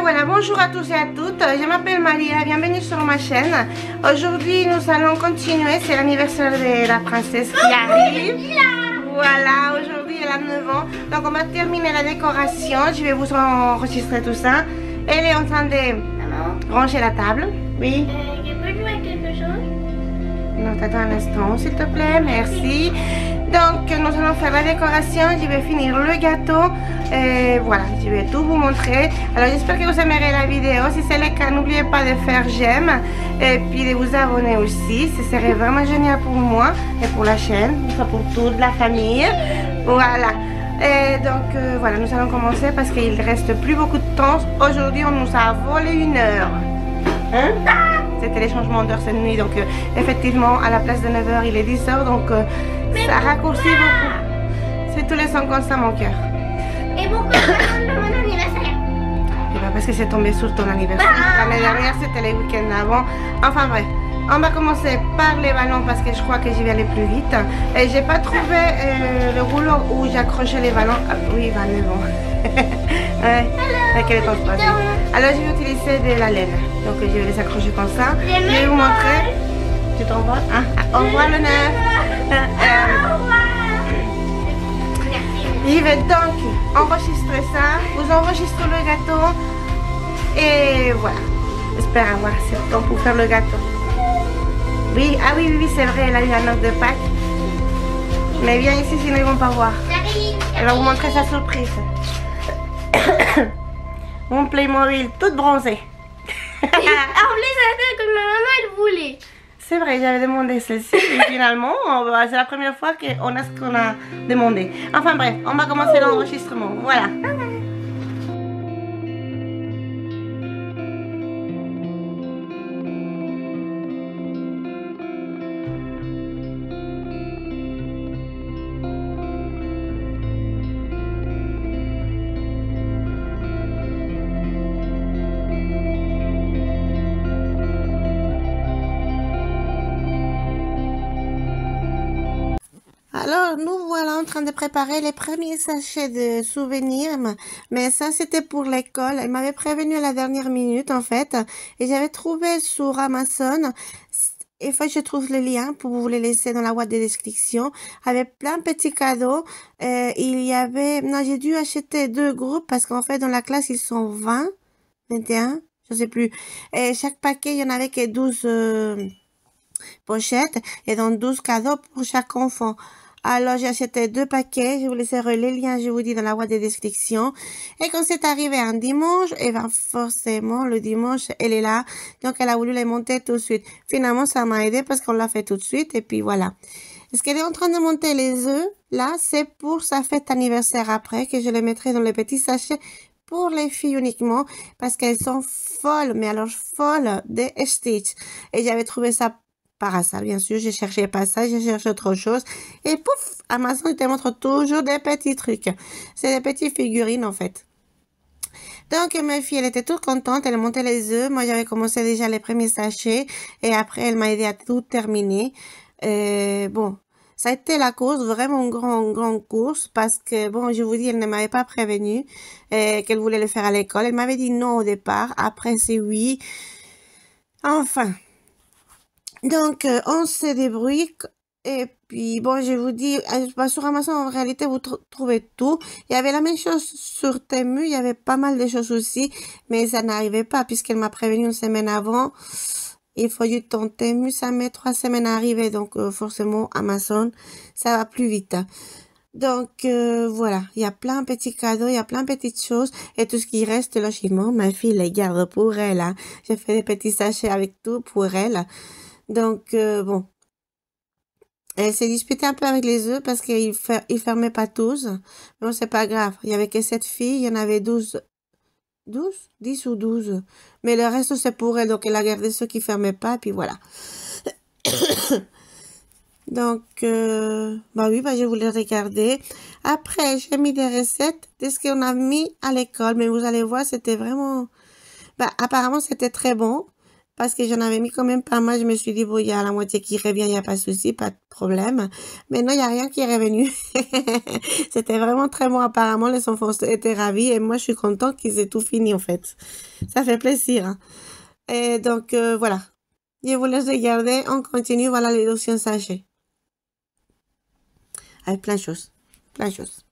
voilà, bonjour à tous et à toutes, je m'appelle Maria, bienvenue sur ma chaîne. Aujourd'hui nous allons continuer, c'est l'anniversaire de la princesse qui arrive. Voilà, aujourd'hui elle a 9 ans, donc on va terminer la décoration, je vais vous enregistrer tout ça. Elle est en train de ranger la table, oui. Je peux jouer quelque chose? Non, t'attends un instant s'il te plaît, merci. Donc nous allons faire la décoration, je vais finir le gâteau. Voilà, je vais tout vous montrer. Alors j'espère que vous aimerez la vidéo. Si c'est le cas, n'oubliez pas de faire j'aime et puis de vous abonner aussi. Ce serait vraiment génial pour moi et pour la chaîne, pour toute la famille. Voilà. Et donc voilà, nous allons commencer parce qu'il ne reste plus beaucoup de temps. Aujourd'hui on nous a volé 1 heure. Hein? C'était les changements d'heure cette nuit. Donc effectivement à la place de 9 h il est 10 h. Donc ça raccourcit beaucoup. C'est tous les sons comme ça mon cœur. Et pourquoi c'est mon anniversaire? Et bah parce que c'est tombé sur ton anniversaire. L'année dernière c'était les week-ends avant. Enfin bref, on va commencer par les ballons parce que je crois que j'y vais aller plus vite. Et j'ai pas trouvé le rouleau où j'accrochais les ballons. Ah, oui, 29 ans. Ouais. Quel est ton choix? Alors je vais utiliser de la laine. Donc je vais les accrocher comme ça. Je vais vous montrer. Tu t'envoles? Hein? Au revoir le 9. Je vais donc enregistrer ça, vous enregistrez le gâteau et voilà. J'espère avoir assez de temps pour faire le gâteau. Oui, ah oui, oui, c'est vrai, elle a eu un œuf de Pâques. Mais viens ici sinon ils vont pas voir. Elle va vous montrer sa surprise. Mon Playmobil toute bronzée. En plus, c'est que ma maman elle voulait. C'est vrai, j'avais demandé celle-ci et finalement, c'est la première fois qu'on a ce qu'on a demandé. Enfin bref, on va commencer l'enregistrement. Voilà. Alors, nous voilà en train de préparer les premiers sachets de souvenirs, mais ça c'était pour l'école. Elle m'avait prévenu à la dernière minute en fait, et j'avais trouvé sur Amazon, il faut que je trouve le lien pour vous les laisser dans la boîte de description, avec plein de petits cadeaux. Il y avait, non j'ai dû acheter 2 groupes parce qu'en fait dans la classe ils sont 20, 21, je sais plus, et chaque paquet il y en avait que 12 pochettes et donc 12 cadeaux pour chaque enfant. Alors, j'ai acheté 2 paquets. Je vous laisserai les liens, je vous dis, dans la boîte de description. Et quand c'est arrivé un dimanche, et ben forcément, le dimanche, elle est là. Donc, elle a voulu les monter tout de suite. Finalement, ça m'a aidé parce qu'on l'a fait tout de suite. Et puis, voilà. Est-ce qu'elle est en train de monter les œufs? Là, c'est pour sa fête anniversaire après, que je les mettrai dans les petits sachets pour les filles uniquement. Parce qu'elles sont folles, mais alors folles de Stitch. Et j'avais trouvé ça par hasard, bien sûr, je cherchais pas ça, je cherchais autre chose. Et pouf, Amazon, il te montre toujours des petits trucs. C'est des petites figurines, en fait. Donc, ma fille, elle était toute contente, elle montait les œufs. Moi, j'avais commencé déjà les premiers sachets. Et après, elle m'a aidé à tout terminer. Bon, ça a été la course, vraiment une grande course. Parce que, bon, je vous dis, elle ne m'avait pas prévenu qu'elle voulait le faire à l'école. Elle m'avait dit non au départ. Après, c'est oui. Enfin. Donc, on se débrouille et puis, bon, je vous dis, sur Amazon, en réalité, vous trouvez tout. Il y avait la même chose sur Temu, il y avait pas mal de choses aussi, mais ça n'arrivait pas puisqu'elle m'a prévenu 1 semaine avant. Il faut du temps. Temu, ça met 3 semaines à arriver, donc forcément, Amazon, ça va plus vite. Donc, voilà, il y a plein de petits cadeaux, il y a plein de petites choses. Et tout ce qui reste, logiquement, ma fille les garde pour elle. Hein. J'ai fait des petits sachets avec tout pour elle. Donc, bon, elle s'est disputée un peu avec les œufs parce qu'ils fermaient pas tous. Mais bon, c'est pas grave. Il y avait que 7 filles, il y en avait 12. 12? 10 ou 12. Mais le reste, c'est pour elle. Donc, elle a gardé ceux qui fermaient pas, et puis voilà. Donc, bah oui, bah je voulais regarder. Après, j'ai mis des recettes de ce qu'on a mis à l'école. Mais vous allez voir, c'était vraiment... Bah, apparemment, c'était très bon. parce que j'en avais mis quand même pas mal. Je me suis dit, bon, il y a la moitié qui revient, il n'y a pas de souci, pas de problème. Mais non, il n'y a rien qui est revenu. C'était vraiment très bon. Apparemment, les enfants étaient ravis et moi, je suis contente qu'ils aient tout fini, en fait. Ça fait plaisir, hein. Et donc, voilà. Je vous laisse regarder. On continue. Voilà les 200 sachets. Avec plein de choses. Plein de choses.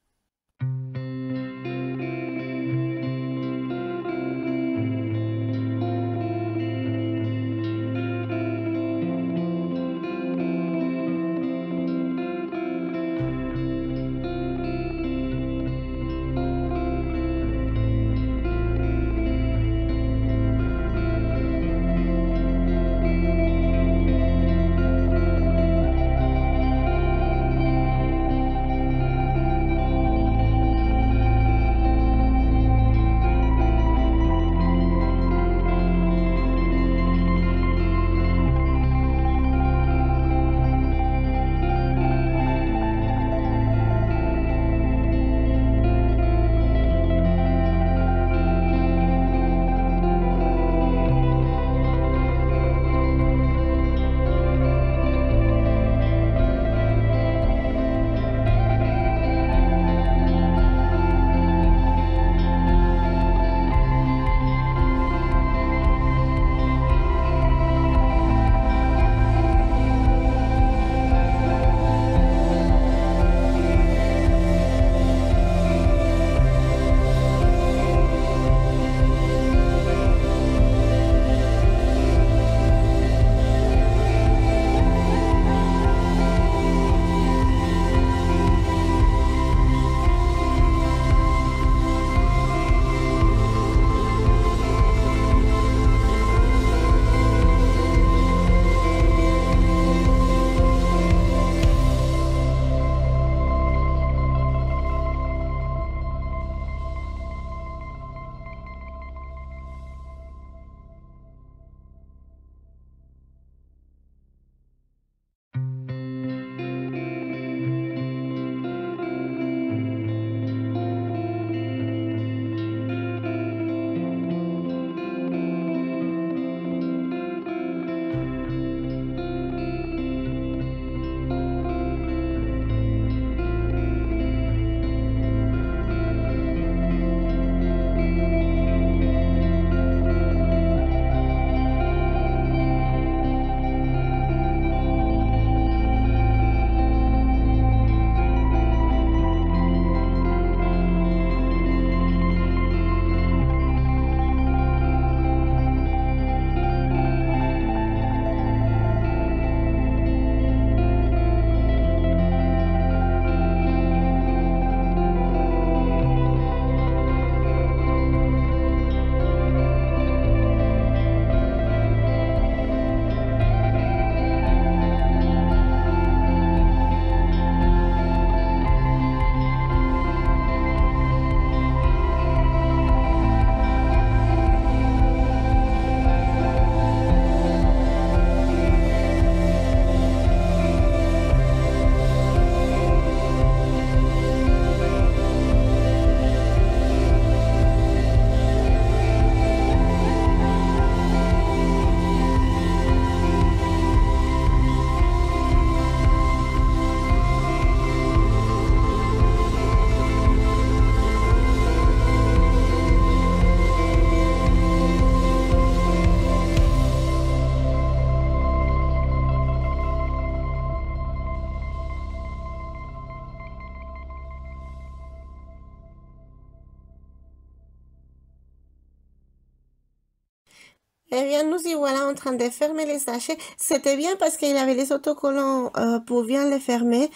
Eh bien, nous y voilà en train de fermer les sachets. C'était bien parce qu'il y avait les autocollants pour bien les fermer.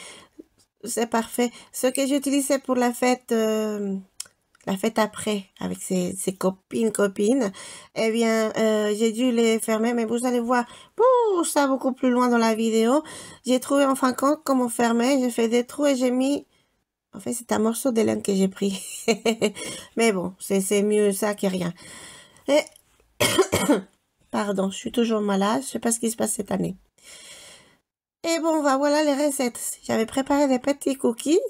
C'est parfait. Ce que j'utilisais pour la fête après, avec ses copines, eh bien, j'ai dû les fermer, mais vous allez voir ça beaucoup plus loin dans la vidéo. J'ai trouvé en fin de compte comment fermer. J'ai fait des trous et j'ai mis... En fait, c'est un morceau de laine que j'ai pris. Mais bon, c'est mieux ça que rien. Et... Pardon, je suis toujours malade. Je sais pas ce qui se passe cette année. Et bon, voilà les recettes. J'avais préparé des petits cookies.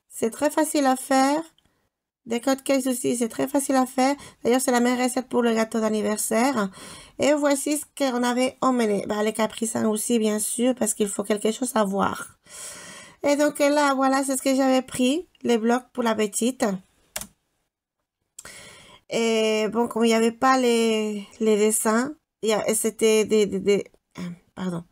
C'est très facile à faire. Des cupcakes aussi, c'est très facile à faire. D'ailleurs, c'est la meilleure recette pour le gâteau d'anniversaire. Et voici ce qu'on avait emmené. Bah, les capricins aussi, bien sûr, parce qu'il faut quelque chose à voir. Et donc là, voilà, c'est ce que j'avais pris, les blocs pour la petite. Et bon, comme il n'y avait pas les dessins, c'était pardon,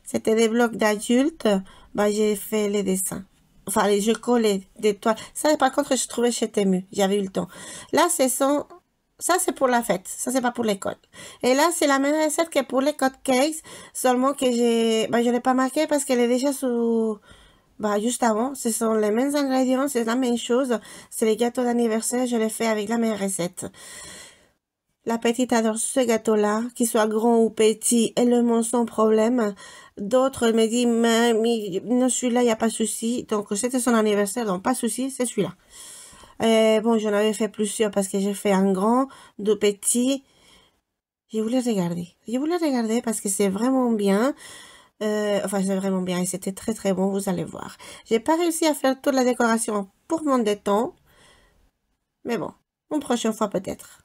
c'était des blocs d'adultes, bah, j'ai fait les dessins. Enfin, je collais des toiles. Ça, par contre, je trouvais chez Temu. J'avais eu le temps. Là, ça, c'est pour la fête. Ça, c'est pas pour l'école. Et là, c'est la même recette que pour les cupcakes. Seulement que je l'ai pas marqué parce qu'elle est déjà sous, bah, juste avant. Ce sont les mêmes ingrédients. C'est la même chose. C'est les gâteaux d'anniversaire. Je les fais avec la même recette. La petite adore ce gâteau-là, qu'il soit grand ou petit, elle le mange sans problème. D'autres me disent, mais non, celui-là, il n'y a pas de souci. Donc, c'était son anniversaire, donc pas de souci, c'est celui-là. Bon, j'en avais fait plusieurs parce que j'ai fait un grand, deux petits. Je voulais regarder. Je voulais regarder parce que c'est vraiment bien. Enfin, c'est vraiment bien et c'était très très bon, vous allez voir. J'ai pas réussi à faire toute la décoration pour mon temps, mais bon, une prochaine fois peut-être.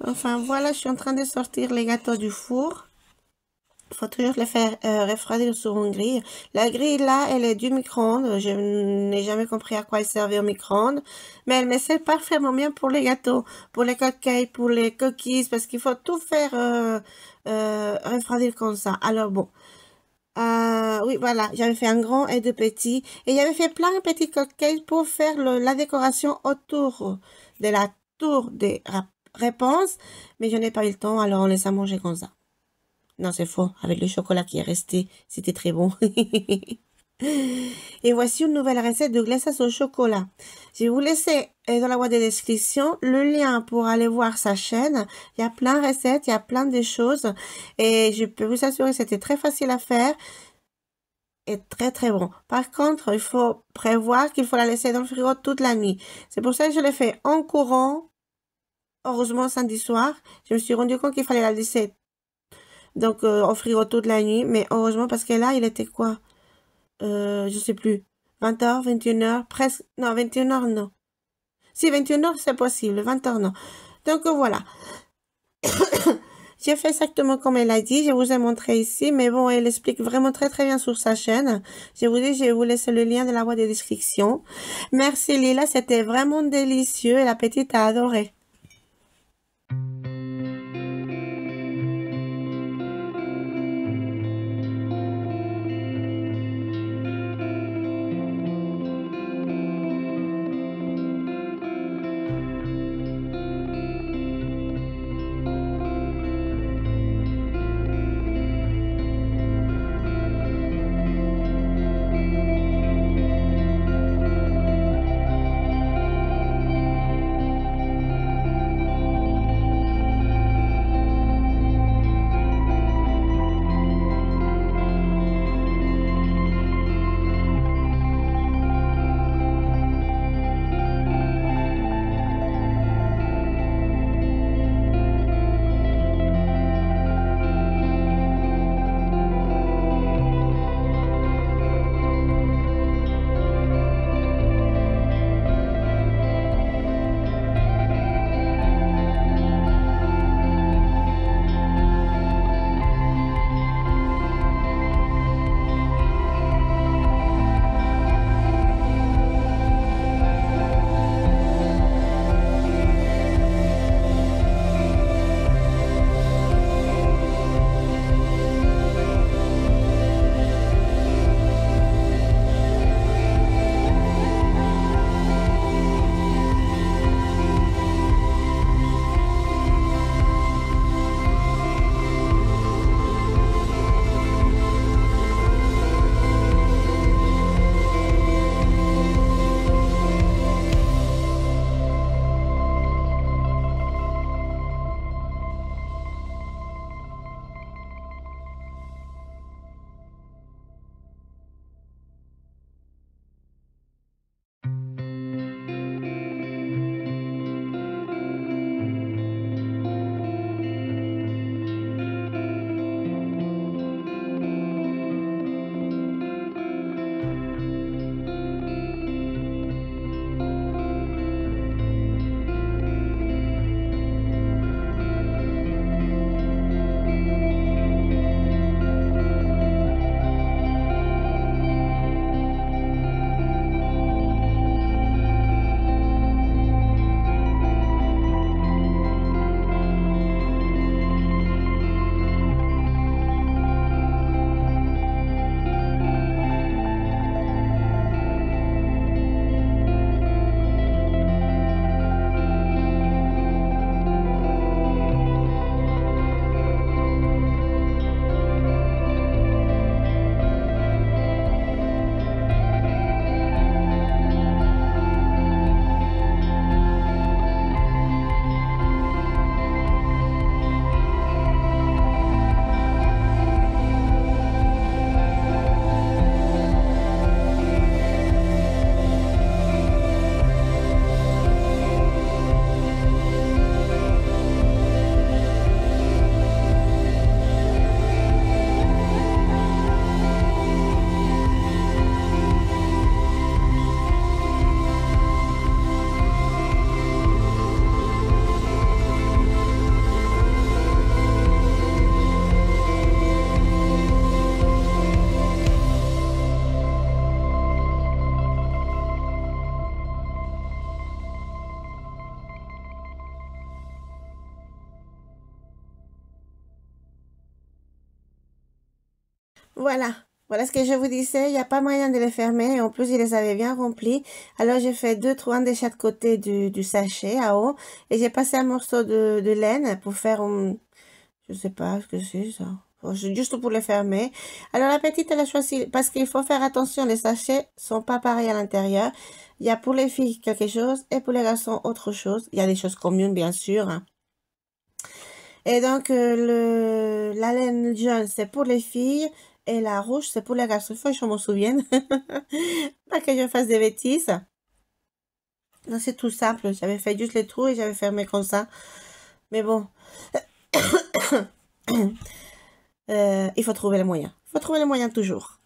Enfin, voilà, je suis en train de sortir les gâteaux du four. Il faut toujours les faire refroidir sur une grille. La grille, là, elle est du micro-ondes. Je n'ai jamais compris à quoi elle servait au micro-ondes. Mais elle me sert parfaitement bien pour les gâteaux, pour les cupcakes, pour les cookies, parce qu'il faut tout faire refroidir comme ça. Alors bon. Oui, voilà, j'avais fait un grand et deux petits. Et j'avais fait plein de petits cupcakes pour faire la décoration autour de la tour des réponses. Mais je n'ai pas eu le temps, alors on les a mangés comme ça. Non, c'est faux. Avec le chocolat qui est resté, c'était très bon. Et voici une nouvelle recette de glaçage au chocolat. Je vais vous laisser dans la boîte de description le lien pour aller voir sa chaîne. Il y a plein de recettes, il y a plein de choses. Et je peux vous assurer que c'était très facile à faire et très très bon. Par contre, il faut prévoir qu'il faut la laisser dans le frigo toute la nuit. C'est pour ça que je l'ai fait en courant. Heureusement, samedi soir, je me suis rendu compte qu'il fallait la laisser donc au frigo toute la nuit. Mais heureusement, parce que là, il était quoi? Je sais plus. 20h, 21h, presque. Non, 21h, non. Si, 21h, c'est possible. 20h, non. Donc, voilà. J'ai fait exactement comme elle a dit. Je vous ai montré ici. Mais bon, elle explique vraiment très, très bien sur sa chaîne. Je vous dis, je vais vous laisser le lien de la boîte de description. Merci, Lila. C'était vraiment délicieux et la petite a adoré. Voilà. Voilà ce que je vous disais. Il n'y a pas moyen de les fermer. Et en plus, il les avait bien remplis. Alors, j'ai fait 2 trous de chaque côté du sachet à eau. Et j'ai passé un morceau de laine pour faire je sais pas ce que c'est ça. Juste pour les fermer. Alors, la petite, elle a choisi, parce qu'il faut faire attention, les sachets sont pas pareils à l'intérieur. Il y a pour les filles quelque chose et pour les garçons autre chose. Il y a des choses communes, bien sûr, hein. Et donc, la laine jaune, c'est pour les filles. Et la rouge, c'est pour les garçons. Il faut que je m'en souvienne. Pas que je fasse des bêtises. Non, c'est tout simple. J'avais fait juste les trous et j'avais fermé comme ça. Mais bon. Il faut trouver les moyens. Il faut trouver les moyens toujours.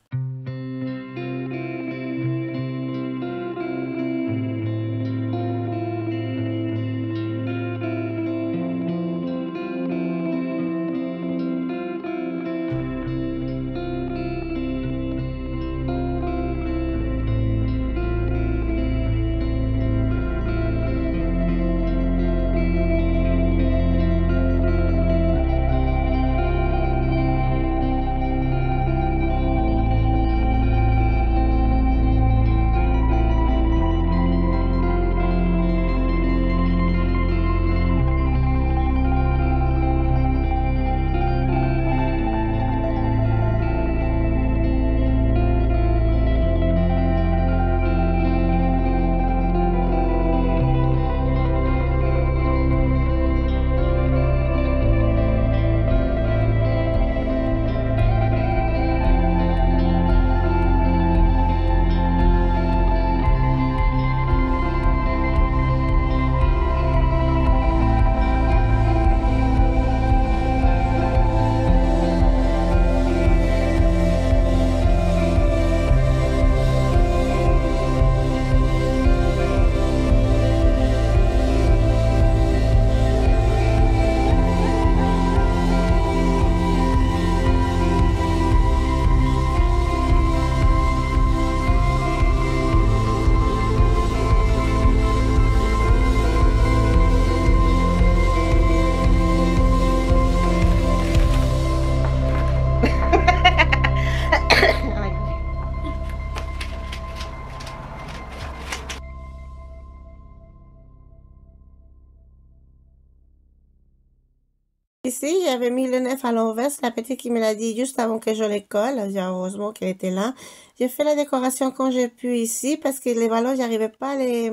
Ici, j'avais mis le neuf à l'envers. C'est la petite qui me l'a dit juste avant que je les colle. Heureusement qu'elle était là. J'ai fait la décoration quand j'ai pu ici parce que les ballons, j'arrivais pas à les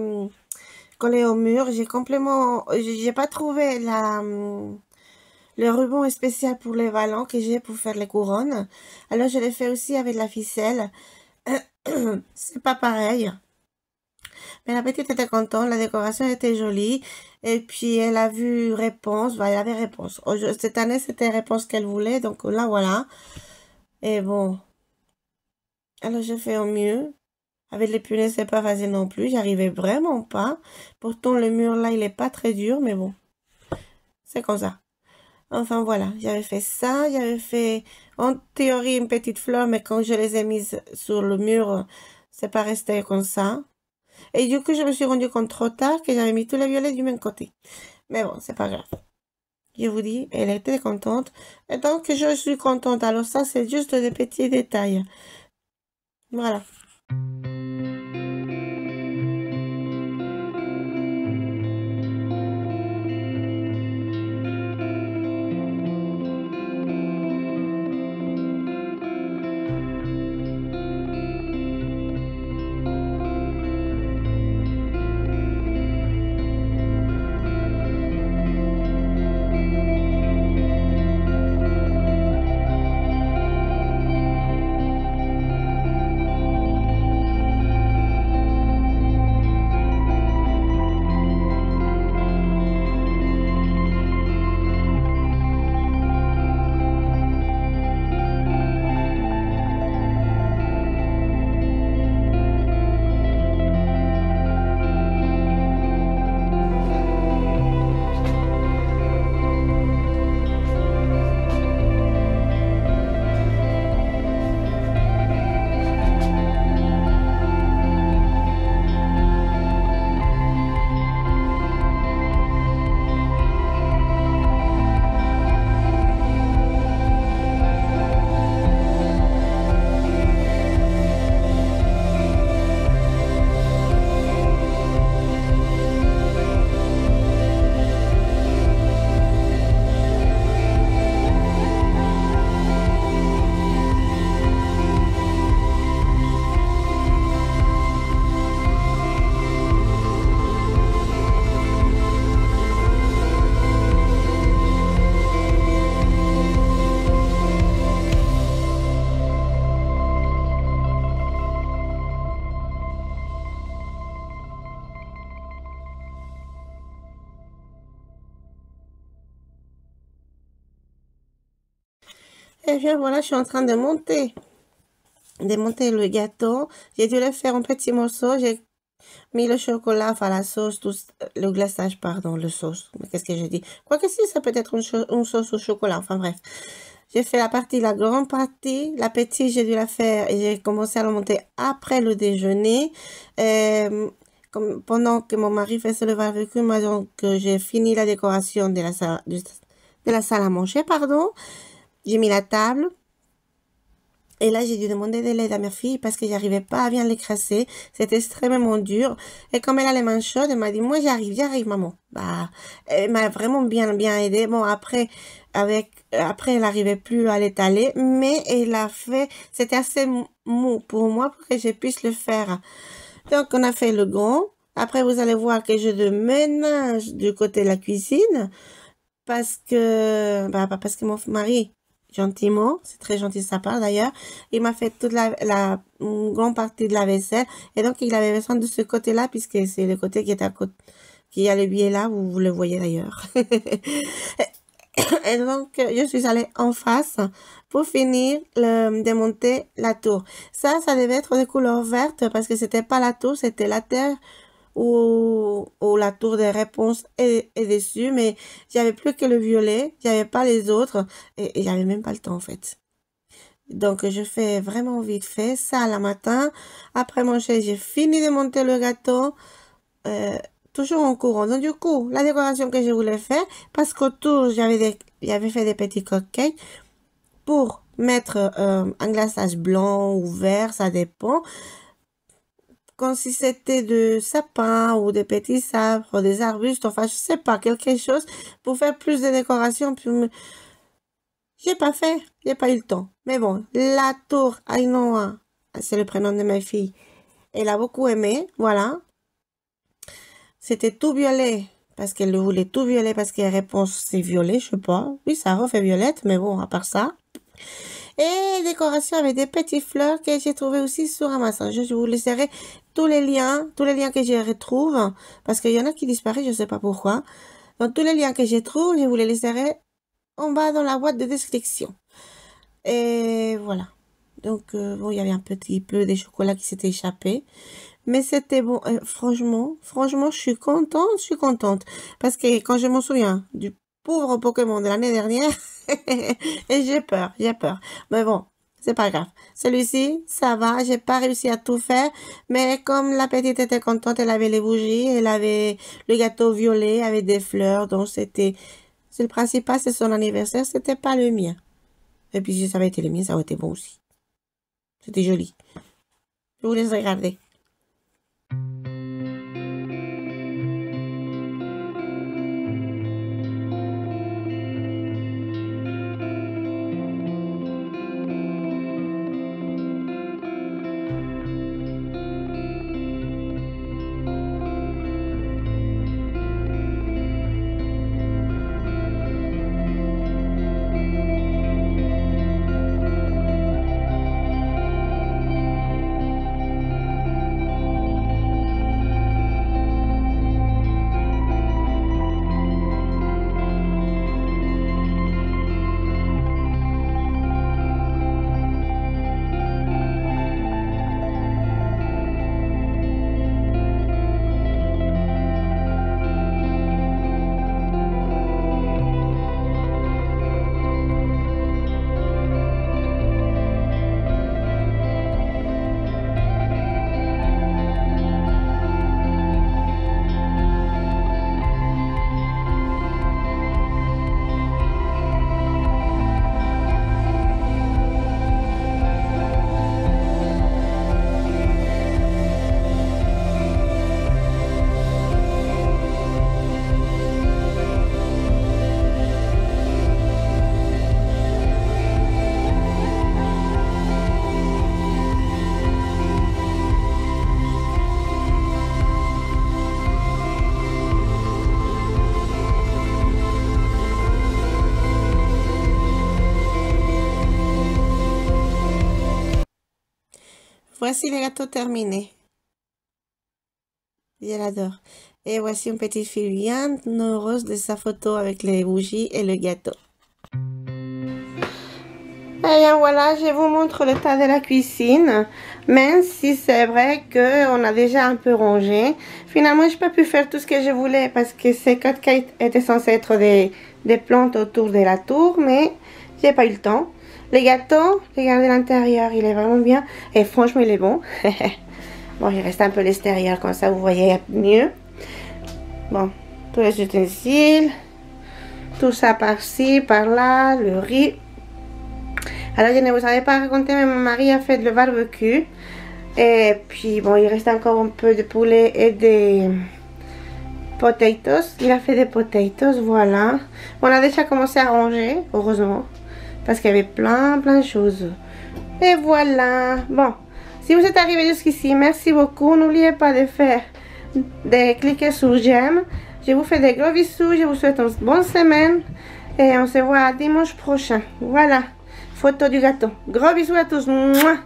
coller au mur. J'ai pas trouvé le ruban spécial pour les ballons que j'ai pour faire les couronnes. Alors, je l'ai fait aussi avec la ficelle. C'est pas pareil. Mais la petite était contente, la décoration était jolie. Et puis, elle a vu réponse. Elle avait réponse. Cette année, c'était réponse qu'elle voulait. Donc là, voilà. Et bon. Alors, j'ai fait au mieux. Avec les punaises, c'est pas facile non plus. J'arrivais vraiment pas. Pourtant, le mur, là, il est pas très dur. Mais bon. C'est comme ça. Enfin, voilà. J'avais fait ça. J'avais fait, en théorie, une petite fleur. Mais quand je les ai mises sur le mur, c'est pas resté comme ça. Et du coup, je me suis rendu compte trop tard que j'avais mis tous les violets du même côté. Mais bon, c'est pas grave. Je vous dis, elle était contente. Et donc, je suis contente. Alors ça, c'est juste des petits détails. Voilà. Et bien voilà, je suis en train de monter le gâteau. J'ai dû le faire en petits morceaux. J'ai mis le chocolat, enfin la sauce, le glaçage, pardon, le sauce. Mais qu'est-ce que je dis? Quoique si, ça peut être une sauce au chocolat. Enfin bref. J'ai fait la grande partie. La petite, j'ai dû la faire et j'ai commencé à la monter après le déjeuner. Pendant que mon mari faisait le barbecue, moi, donc, j'ai fini la décoration de la salle à manger, pardon. J'ai mis la table. Et là, j'ai dû demander de l'aide à ma fille parce que j'arrivais pas à bien l'écrasser. C'était extrêmement dur. Et comme elle a les mains chaudes, elle m'a dit, moi, j'arrive, maman. Bah, elle m'a vraiment bien aidé. Bon, après, elle n'arrivait plus à l'étaler, mais elle a fait, c'était assez mou pour moi pour que je puisse le faire. Donc, on a fait le grand. Après, vous allez voir que je le ménage du côté de la cuisine parce que mon mari, gentiment, c'est très gentil de sa part d'ailleurs, il m'a fait toute une grande partie de la vaisselle et donc il avait besoin de ce côté-là puisque c'est le côté qui est à côté, qui a le biais là, vous le voyez d'ailleurs. Et donc, je suis allée en face pour finir démonter la tour. Ça devait être de couleur verte parce que c'était pas la tour, c'était la terre ou la tour de réponse est dessus, mais j'avais plus que le violet, j'avais pas les autres et j'avais même pas le temps en fait. Donc je fais vraiment vite fait ça le matin. Après manger, j'ai fini de monter le gâteau, toujours en courant. Donc du coup, la décoration que je voulais faire, parce qu'autour j'avais fait des petits cupcakes pour mettre un glaçage blanc ou vert, ça dépend. Comme si c'était de sapin ou des petits arbres, des arbustes, enfin, je sais pas, quelque chose pour faire plus de décoration. Puis, j'ai pas eu le temps. Mais bon, la tour Ainoa, c'est le prénom de ma fille, elle a beaucoup aimé, voilà. C'était tout violet, parce qu'elle voulait tout violet, parce que la réponse c'est violet, je sais pas. Oui, ça refait violette, mais bon, à part ça. Et décoration avec des petites fleurs que j'ai trouvé aussi sur Amazon. Je vous laisserai tous les liens que je retrouve, parce qu'il y en a qui disparaissent, je sais pas pourquoi. Donc tous les liens que je trouve, je vous les laisserai en bas dans la boîte de description. Et voilà. Donc bon, il y avait un petit peu de chocolat qui s'était échappé. Mais c'était bon. Franchement, je suis contente. Parce que quand je me souviens du pauvre Pokémon de l'année dernière, et j'ai peur. Mais bon, c'est pas grave. Celui-ci, ça va. J'ai pas réussi à tout faire. Mais comme la petite était contente, elle avait les bougies, elle avait le gâteau violet avec des fleurs. Donc c'est le principal, c'est son anniversaire. C'était pas le mien. Et puis si ça avait été le mien, ça aurait été bon aussi. C'était joli. Je vous laisse regarder. Voici les gâteaux terminés. Je l'adore. Et voici une petite fille bien heureuse de sa photo avec les bougies et le gâteau. Et bien voilà, je vous montre l'état de la cuisine. Même si c'est vrai qu'on a déjà un peu rangé. Finalement, je n'ai pas pu faire tout ce que je voulais parce que ces cupcakes étaient censés être des plantes autour de la tour. Mais j'ai pas eu le temps. Les gâteaux, regardez l'intérieur, il est vraiment bien. Et franchement, il est bon. Bon, il reste un peu l'extérieur, comme ça vous voyez mieux. Bon, tous les ustensiles. Tout ça par-ci, par-là, le riz. Alors, je ne vous avais pas raconté, mais mon mari a fait le barbecue. Et puis, bon, il reste encore un peu de poulet et des potatoes. Il a fait des potatoes, voilà. On a déjà commencé à ranger, heureusement. Parce qu'il y avait plein de choses. Et voilà. Bon, si vous êtes arrivé jusqu'ici, merci beaucoup. N'oubliez pas de cliquer sur j'aime. Je vous fais des gros bisous. Je vous souhaite une bonne semaine. Et on se voit dimanche prochain. Voilà. Photo du gâteau. Gros bisous à tous. Mouah.